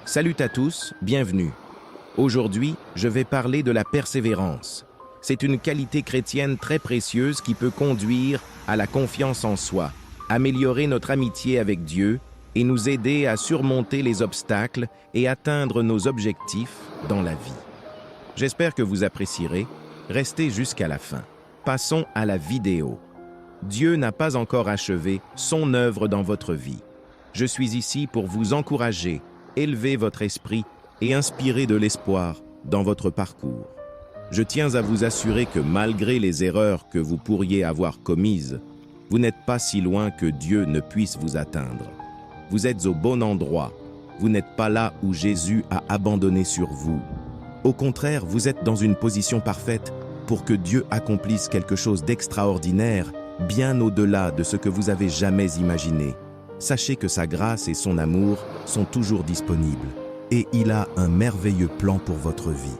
Salut à tous, bienvenue. Aujourd'hui, je vais parler de la persévérance. C'est une qualité chrétienne très précieuse qui peut conduire à la confiance en soi, améliorer notre amitié avec Dieu et nous aider à surmonter les obstacles et atteindre nos objectifs dans la vie. J'espère que vous apprécierez. Restez jusqu'à la fin. Passons à la vidéo. Dieu n'a pas encore achevé son œuvre dans votre vie. Je suis ici pour vous encourager, élever votre esprit et inspirer de l'espoir dans votre parcours. Je tiens à vous assurer que malgré les erreurs que vous pourriez avoir commises, vous n'êtes pas si loin que Dieu ne puisse vous atteindre. Vous êtes au bon endroit. Vous n'êtes pas là où Jésus a abandonné sur vous. Au contraire, vous êtes dans une position parfaite pour que Dieu accomplisse quelque chose d'extraordinaire, bien au-delà de ce que vous avez jamais imaginé. Sachez que sa grâce et son amour sont toujours disponibles, et il a un merveilleux plan pour votre vie.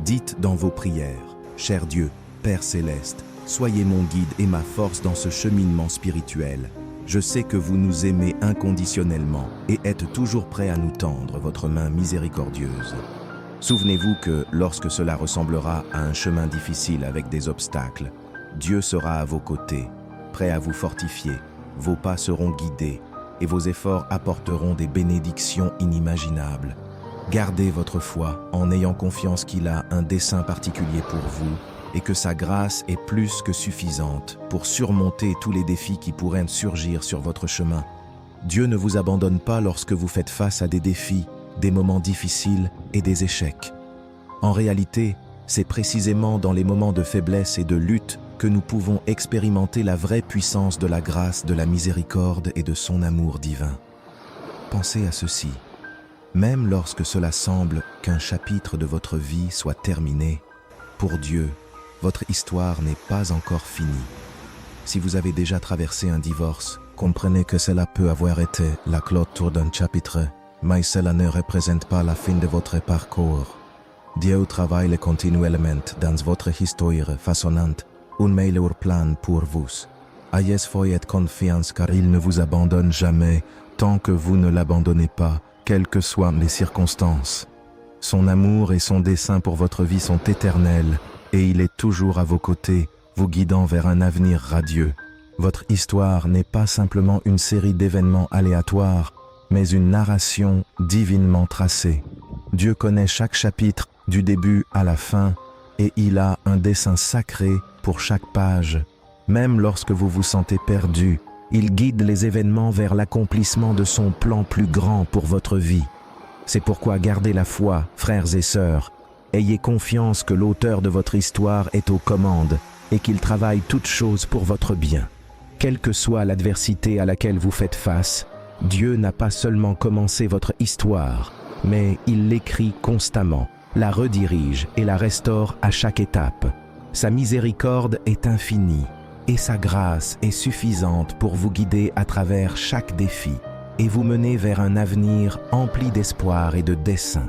Dites dans vos prières, « Cher Dieu, Père céleste, soyez mon guide et ma force dans ce cheminement spirituel. Je sais que vous nous aimez inconditionnellement et êtes toujours prêt à nous tendre votre main miséricordieuse. Souvenez-vous que lorsque cela ressemblera à un chemin difficile avec des obstacles, Dieu sera à vos côtés, prêt à vous fortifier. Vos pas seront guidés et vos efforts apporteront des bénédictions inimaginables. Gardez votre foi en ayant confiance qu'il a un dessein particulier pour vous et que sa grâce est plus que suffisante pour surmonter tous les défis qui pourraient surgir sur votre chemin. Dieu ne vous abandonne pas lorsque vous faites face à des défis, des moments difficiles et des échecs. En réalité, c'est précisément dans les moments de faiblesse et de lutte que nous pouvons expérimenter la vraie puissance de la grâce, de la miséricorde et de son amour divin. Pensez à ceci. Même lorsque cela semble qu'un chapitre de votre vie soit terminé, pour Dieu, votre histoire n'est pas encore finie. Si vous avez déjà traversé un divorce, comprenez que cela peut avoir été la clôture d'un chapitre, mais cela ne représente pas la fin de votre parcours. Dieu travaille continuellement dans votre histoire façonnant un meilleur plan pour vous. Ayez foi et confiance car il ne vous abandonne jamais tant que vous ne l'abandonnez pas, quelles que soient les circonstances. Son amour et son dessein pour votre vie sont éternels et il est toujours à vos côtés, vous guidant vers un avenir radieux. Votre histoire n'est pas simplement une série d'événements aléatoires, mais une narration divinement tracée. Dieu connaît chaque chapitre du début à la fin et il a un dessein sacré pour chaque page. Même lorsque vous vous sentez perdu, il guide les événements vers l'accomplissement de son plan plus grand pour votre vie. C'est pourquoi gardez la foi, frères et sœurs. Ayez confiance que l'auteur de votre histoire est aux commandes et qu'il travaille toutes choses pour votre bien. Quelle que soit l'adversité à laquelle vous faites face, Dieu n'a pas seulement commencé votre histoire, mais il l'écrit constamment, la redirige et la restaure à chaque étape. Sa miséricorde est infinie et sa grâce est suffisante pour vous guider à travers chaque défi et vous mener vers un avenir empli d'espoir et de dessein.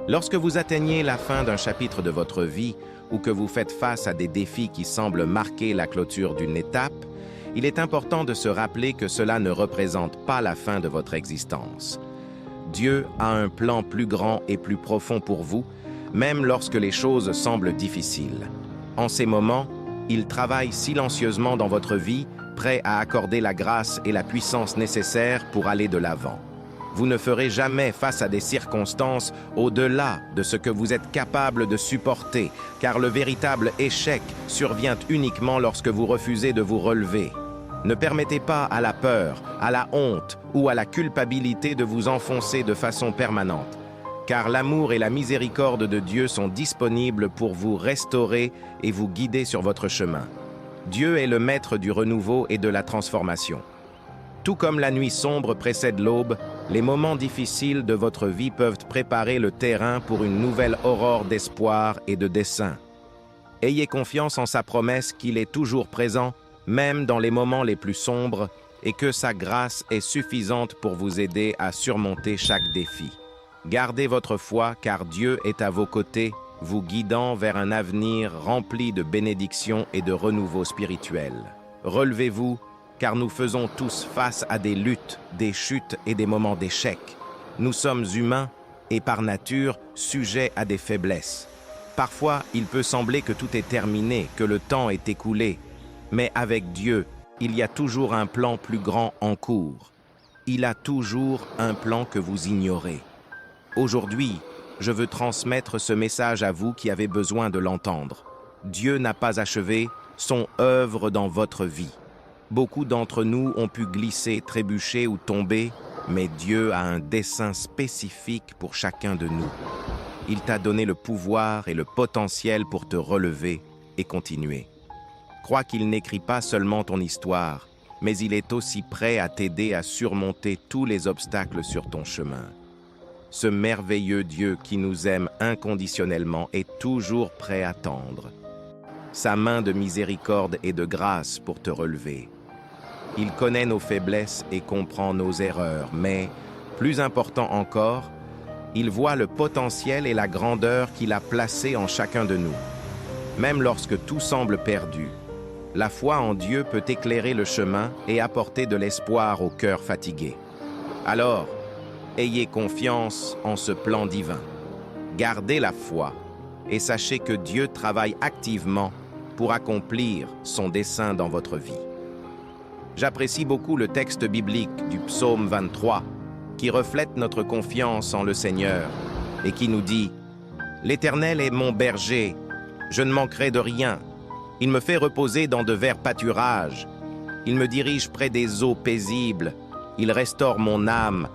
Lorsque vous atteignez la fin d'un chapitre de votre vie ou que vous faites face à des défis qui semblent marquer la clôture d'une étape, il est important de se rappeler que cela ne représente pas la fin de votre existence. Dieu a un plan plus grand et plus profond pour vous, même lorsque les choses semblent difficiles. En ces moments, il travaille silencieusement dans votre vie, prêt à accorder la grâce et la puissance nécessaires pour aller de l'avant. Vous ne ferez jamais face à des circonstances au-delà de ce que vous êtes capable de supporter, car le véritable échec survient uniquement lorsque vous refusez de vous relever. Ne permettez pas à la peur, à la honte ou à la culpabilité de vous enfoncer de façon permanente, car l'amour et la miséricorde de Dieu sont disponibles pour vous restaurer et vous guider sur votre chemin. Dieu est le maître du renouveau et de la transformation. Tout comme la nuit sombre précède l'aube, les moments difficiles de votre vie peuvent préparer le terrain pour une nouvelle aurore d'espoir et de dessein. Ayez confiance en sa promesse qu'il est toujours présent, même dans les moments les plus sombres, et que sa grâce est suffisante pour vous aider à surmonter chaque défi. Gardez votre foi car Dieu est à vos côtés, vous guidant vers un avenir rempli de bénédictions et de renouveau spirituel. Relevez-vous, car nous faisons tous face à des luttes, des chutes et des moments d'échec. Nous sommes humains et par nature sujets à des faiblesses. Parfois, il peut sembler que tout est terminé, que le temps est écoulé. Mais avec Dieu, il y a toujours un plan plus grand en cours. Il a toujours un plan que vous ignorez. Aujourd'hui, je veux transmettre ce message à vous qui avez besoin de l'entendre. Dieu n'a pas achevé son œuvre dans votre vie. Beaucoup d'entre nous ont pu glisser, trébucher ou tomber, mais Dieu a un dessein spécifique pour chacun de nous. Il t'a donné le pouvoir et le potentiel pour te relever et continuer. Crois qu'il n'écrit pas seulement ton histoire, mais il est aussi prêt à t'aider à surmonter tous les obstacles sur ton chemin. Ce merveilleux Dieu qui nous aime inconditionnellement est toujours prêt à tendre sa main de miséricorde et de grâce pour te relever. Il connaît nos faiblesses et comprend nos erreurs, mais, plus important encore, il voit le potentiel et la grandeur qu'il a placé en chacun de nous. Même lorsque tout semble perdu, la foi en Dieu peut éclairer le chemin et apporter de l'espoir au cœur fatigué. Alors, ayez confiance en ce plan divin. Gardez la foi et sachez que Dieu travaille activement pour accomplir son dessein dans votre vie. J'apprécie beaucoup le texte biblique du psaume 23 qui reflète notre confiance en le Seigneur et qui nous dit « L'Éternel est mon berger, je ne manquerai de rien. Il me fait reposer dans de verts pâturages. Il me dirige près des eaux paisibles. Il restaure mon âme.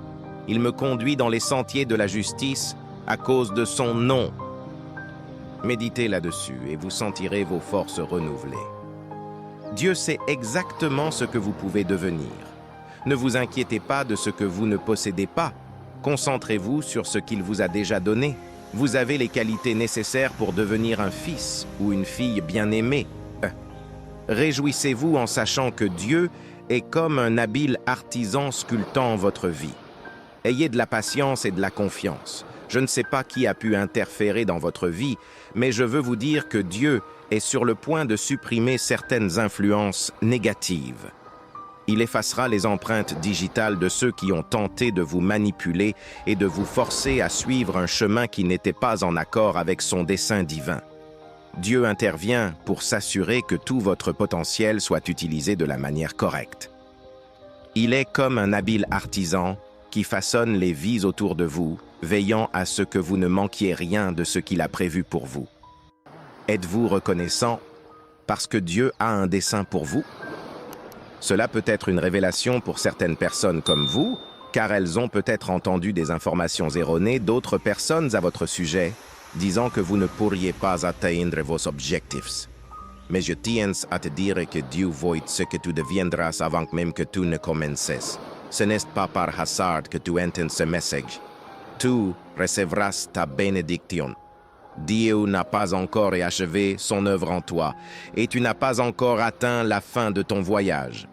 Il me conduit dans les sentiers de la justice à cause de son nom. » Méditez là-dessus et vous sentirez vos forces renouvelées. Dieu sait exactement ce que vous pouvez devenir. Ne vous inquiétez pas de ce que vous ne possédez pas. Concentrez-vous sur ce qu'il vous a déjà donné. Vous avez les qualités nécessaires pour devenir un fils ou une fille bien-aimée. Réjouissez-vous en sachant que Dieu est comme un habile artisan sculptant votre vie. Ayez de la patience et de la confiance. Je ne sais pas qui a pu interférer dans votre vie, mais je veux vous dire que Dieu est sur le point de supprimer certaines influences négatives. Il effacera les empreintes digitales de ceux qui ont tenté de vous manipuler et de vous forcer à suivre un chemin qui n'était pas en accord avec son dessein divin. Dieu intervient pour s'assurer que tout votre potentiel soit utilisé de la manière correcte. Il est comme un habile artisan qui façonne les vies autour de vous, veillant à ce que vous ne manquiez rien de ce qu'il a prévu pour vous. Êtes-vous reconnaissant parce que Dieu a un dessein pour vous? Cela peut être une révélation pour certaines personnes comme vous, car elles ont peut-être entendu des informations erronées d'autres personnes à votre sujet, disant que vous ne pourriez pas atteindre vos objectifs. Mais je tiens à te dire que Dieu voit ce que tu deviendras avant même que tu ne commences. Ce n'est pas par hasard que tu entends ce message. Tu recevras ta bénédiction. Dieu n'a pas encore achevé son œuvre en toi, et tu n'as pas encore atteint la fin de ton voyage.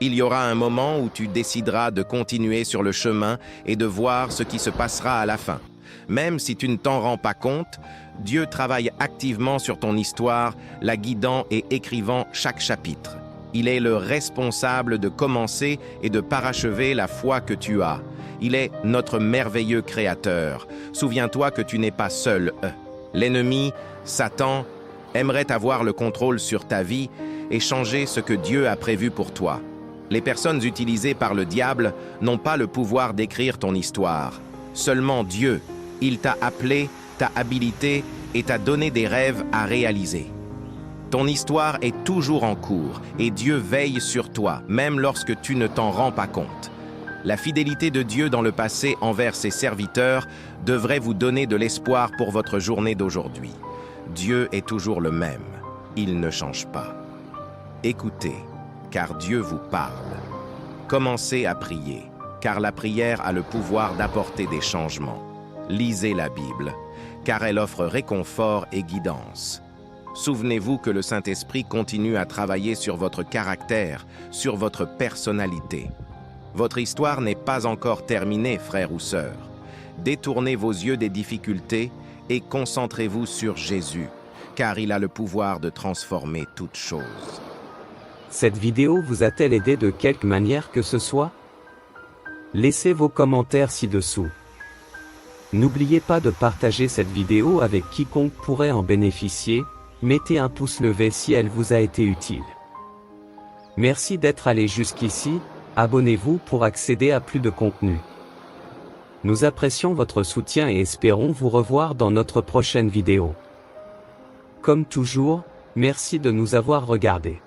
Il y aura un moment où tu décideras de continuer sur le chemin et de voir ce qui se passera à la fin. Même si tu ne t'en rends pas compte, Dieu travaille activement sur ton histoire, la guidant et écrivant chaque chapitre. Il est le responsable de commencer et de parachever la foi que tu as. Il est notre merveilleux Créateur. Souviens-toi que tu n'es pas seul. L'ennemi, Satan, aimerait avoir le contrôle sur ta vie et changer ce que Dieu a prévu pour toi. Les personnes utilisées par le diable n'ont pas le pouvoir d'écrire ton histoire. Seulement Dieu. Il t'a appelé, t'a habilité et t'a donné des rêves à réaliser. Ton histoire est toujours en cours et Dieu veille sur toi, même lorsque tu ne t'en rends pas compte. La fidélité de Dieu dans le passé envers ses serviteurs devrait vous donner de l'espoir pour votre journée d'aujourd'hui. Dieu est toujours le même. Il ne change pas. Écoutez, car Dieu vous parle. Commencez à prier, car la prière a le pouvoir d'apporter des changements. Lisez la Bible, car elle offre réconfort et guidance. Souvenez-vous que le Saint-Esprit continue à travailler sur votre caractère, sur votre personnalité. Votre histoire n'est pas encore terminée, frères ou sœurs. Détournez vos yeux des difficultés et concentrez-vous sur Jésus, car il a le pouvoir de transformer toutes choses. Cette vidéo vous a-t-elle aidé de quelque manière que ce soit? Laissez vos commentaires ci-dessous. N'oubliez pas de partager cette vidéo avec quiconque pourrait en bénéficier, mettez un pouce levé si elle vous a été utile. Merci d'être allé jusqu'ici, abonnez-vous pour accéder à plus de contenu. Nous apprécions votre soutien et espérons vous revoir dans notre prochaine vidéo. Comme toujours, merci de nous avoir regardés.